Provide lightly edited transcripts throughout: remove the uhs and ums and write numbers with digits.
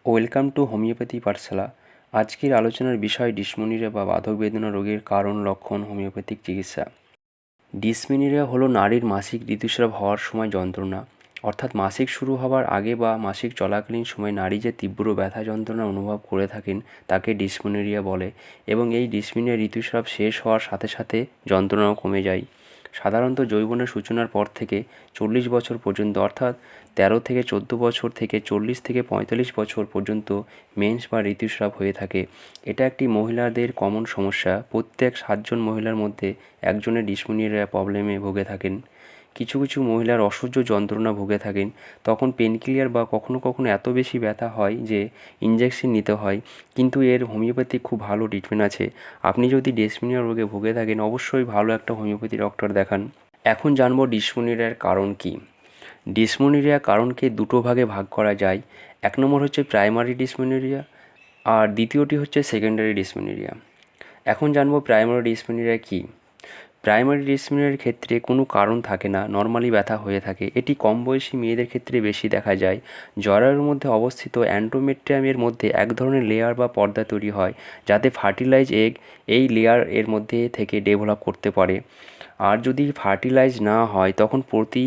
Welcome to homeopathy পাঠশালা। আজকের আলোচনার বিষয় ডিসমেনরিয়া বা বাধক বেদনা রোগের কারণ, লক্ষণ, হোমিওপ্যাথিক চিকিৎসা। ডিসমেনরিয়া হলো নারীর মাসিক ঋতুস্রাব হওয়ার সময় যন্ত্রণা, অর্থাৎ মাসিক শুরু হওয়ার আগে বা মাসিক চলাকালীন সময় নারী যে তীব্র ব্যথা যন্ত্রণা অনুভব করে থাকেন তাকে ডিসমেনরিয়া বলে। এবং এই ডিসমেনরিয়া ঋতুস্রাব শেষ হওয়ার সাথে সাথে যন্ত্রণাও কমে যায়। সাধারণত যৌবনের সূচনার পর থেকে 40 বছর পর্যন্ত, অর্থাৎ 13 থেকে 14 বছর থেকে 40 থেকে 45 বছর পর্যন্ত মেন্স বা ঋতুস্রাব হয়ে থাকে। এটা একটি মহিলাদের কমন সমস্যা। প্রত্যেক 7 জন মহিলার মধ্যে একজনের ডিসমেনরিয়া প্রবলেমে ভুগে থাকেন। কিছু কিছু মহিলার অসহ্য যন্ত্রণা ভুগে থাকেন, তখন পেনকিলিয়ার বা কখনো কখনো এত বেশি ব্যথা হয় যে ইনজেকশন নিতে হয়। কিন্তু এর হোমিওপ্যাথিক খুব ভালো ট্রিটমেন্ট আছে। আপনি যদি ডিসমেনরিয়া রোগে ভুগে থাকেন অবশ্যই ভালো একটা হোমিওপ্যাথি ডক্টর দেখান। এখন জানবো ডিসমেনরিয়ার কারণ কী। ডিসমেনরিয়ার কারণকে দুটো ভাগে ভাগ করা যায়। এক নম্বর হচ্ছে প্রাইমারি ডিসমেনরিয়া, আর দ্বিতীয়টি হচ্ছে সেকেন্ডারি ডিসমেনরিয়া। এখন জানবো প্রাইমারি ডিসমেনরিয়া কী। প্রাইমারি ডিসমেনরিয়ার ক্ষেত্রে কোনো কারণ থাকে না, নর্মালি ব্যথা হয়ে থাকে। এটি কম বয়সী মেয়েদের ক্ষেত্রে বেশি দেখা যায়। জরায়ুর মধ্যে অবস্থিত অ্যান্ডোমেট্রিয়ামের মধ্যে এক ধরনের লেয়ার বা পর্দা তৈরি হয় যাতে ফার্টিলাইজ এগ এই লেয়ার এর মধ্যে থেকে ডেভেলপ করতে পারে। আর যদি ফার্টিলাইজ না হয় তখন প্রতি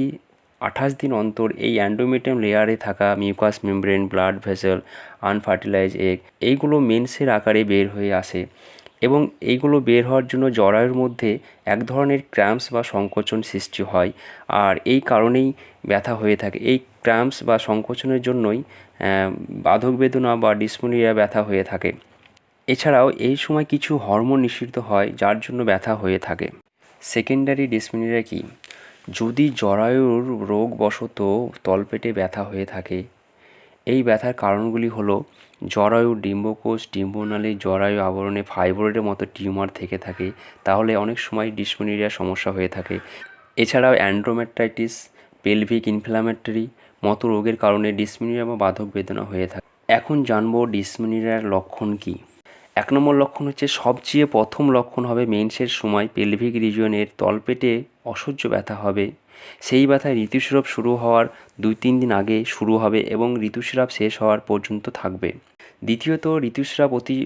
28 দিন অন্তর এই অ্যান্ডোমেট্রিয়াম লেয়ারে থাকা mucous membrane, blood vessel, unfertilised egg এইগুলো মেন্সের আকারে বের হয়ে আসে এবং এইগুলো বের হওয়ার জন্য জরায়ুর মধ্যে এক ধরনের ক্র্যাম্পস বা সংকোচন সৃষ্টি হয়। আর এই কারণেই ব্যথা হয়ে থাকে। এই ক্র্যাম্পস বা সংকোচনের জন্যই বাধক বেদনা বা ডিসমেনরিয়া ব্যথা হয়ে থাকে। এছাড়াও এই সময় কিছু হরমোন নিঃসৃত হয় যার জন্য ব্যথা হয়ে থাকে। সেকেন্ডারি ডিসমেনরিয়া কী। যদি জরায়ুর রোগবশত তলপেটে ব্যথা হয়ে থাকে, এই ব্যথার কারণগুলি হলো জরায়ুর ডিম্বকোষ, ডিম্বনালী, জরায়ু আবরণে ফাইব্রয়েডের মতো টিউমার থেকে থাকে, তাহলে অনেক সময় ডিসমেনরিয়ার সমস্যা হয়ে থাকে। এছাড়াও অ্যান্ড্রোমেট্রাইটিস, পেলভিক ইনফ্ল্যামেটরি মতো রোগের কারণে ডিসমেনরিয়া বা বাধক বেদনা হয়ে থাকে। এখন জানবো ডিসমেনরিয়ার লক্ষণ কী। 1 নম্বর লক্ষণ হচ্ছে, সবচেয়ে প্রথম লক্ষণ হবে মেন্সের সময় পেলভিক রিজিয়নের তলপেটে অসহ্য ব্যথা হবে। সেই ব্যথায় ঋতুস্রাব শুরু হওয়ার 2-3 দিন আগে শুরু হবে এবং ঋতুস্রাব শেষ হওয়ার পর্যন্ত থাকবে। দ্বিতীয়ত, ঋতুস্রাব অতি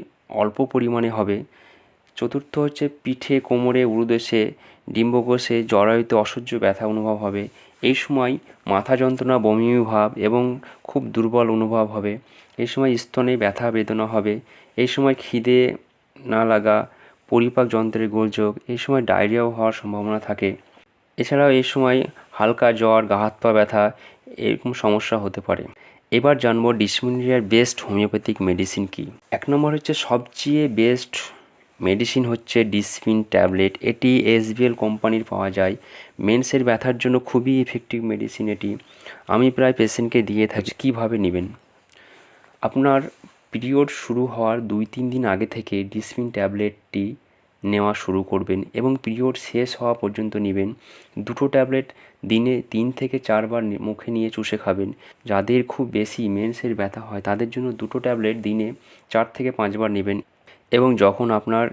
অল্প পরিমাণে হবে। চতুর্থ হচ্ছে, পিঠে, কোমরে, উরুদেশে, ডিম্বকোষে, জরায়ুতে অসহ্য ব্যথা অনুভব হবে। এই সময় মাথা যন্ত্রণা, বমি ভাব এবং খুব দুর্বল অনুভব হবে। এই সময় স্তনে ব্যথা বেদনা হবে। এই সময় খিদে না লাগা, পরিপাক যন্ত্রের গোলযোগ, এই সময় ডায়রিয়াও হওয়ার সম্ভাবনা থাকে। এছাড়াও এই সময় হালকা জ্বর, গা হাত পা ব্যথা এরকম সমস্যা হতে পারে। এবার জানবো ডিসমেনরিয়ার বেস্ট হোমিওপ্যাথিক মেডিসিন কী। 1 নম্বর হচ্ছে, সবচেয়ে বেস্ট মেডিসিন হচ্ছে ডিসমিন ট্যাবলেট। এটি এসবিএল কোম্পানির পাওয়া যায়। মেন্সের ব্যথার জন্য খুবই ইফেক্টিভ মেডিসিন এটি। আমি প্রায় পেশেন্টকে দিয়ে থাকি। কীভাবে নেবেন। আপনার পিরিয়ড শুরু হওয়ার 2-3 দিন আগে থেকে ডিসমিন ট্যাবলেটটি নেওয়া শুরু করবেন এবং পিরিয়ড শেষ হওয়া পর্যন্ত নেবেন। 2টো ট্যাবলেট দিনে 3 থেকে 4 বার মুখে নিয়ে চুষে খাবেন। যাদের খুব বেশি মেন্সের ব্যথা হয় তাদের জন্য 2টো ট্যাবলেট দিনে 4 থেকে 5 বার নেবেন। এবং যখন আপনার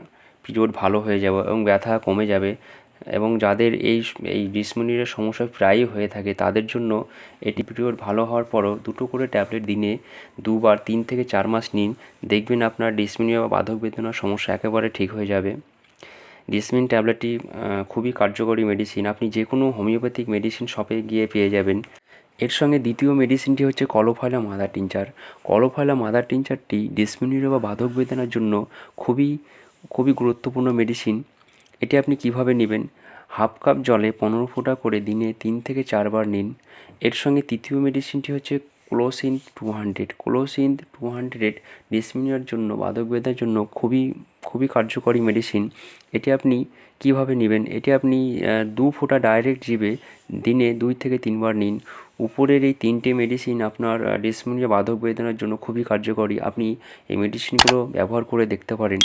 পিরিয়ড ভালো হয়ে যাবে এবং ব্যথা কমে যাবে, এবং যাদের এই ডিসমেনরিয়ার সমস্যা প্রায়ই হয়ে থাকে তাদের জন্য এটি পিরিয়ড ভালো হওয়ার পরও 2টো করে ট্যাবলেট দিনে 2 বার 3 থেকে 4 মাস নিন। দেখবেন আপনার ডিসমেনরিয়া বা বাধক বেদনার সমস্যা একেবারে ঠিক হয়ে যাবে। ডিসমিন ট্যাবলেটটি খুবই কার্যকরী মেডিসিন। আপনি যে কোনো হোমিওপ্যাথিক মেডিসিন শপে গিয়ে পেয়ে যাবেন। এর সঙ্গে দ্বিতীয় মেডিসিনটি হচ্ছে কাউলোফাইলাম মাদার টিনচার। কাউলোফাইলাম মাদার টিনচারটি ডিসমেনরিয়া বা বাধক বেদনার জন্য খুবই গুরুত্বপূর্ণ মেডিসিন। এটি আপনি কিভাবে নেবেন। 1/2 কাপ জলে 15 ফোঁটা করে দিনে 3 থেকে 4 বার নিন। এর সঙ্গে তৃতীয় মেডিসিনটি হচ্ছে ক্লোসিন 200। ক্লোসিন 200 ডিসমেনরিয়ার জন্য, বাধক বেদনার জন্য খুবই কার্যকরী মেডিসিন। এটি আপনি কিভাবে নেবেন। এটি আপনি 2 ফোঁটা ডাইরেক্ট জিভে দিনে 2 থেকে 3 বার নিন। উপরের এই 3টে মেডিসিন আপনার ডিসমেনরিয়া বাধক বেদনার জন্য খুবই কার্যকরী। আপনি এই মেডিসিনগুলো ব্যবহার করে দেখতে পারেন।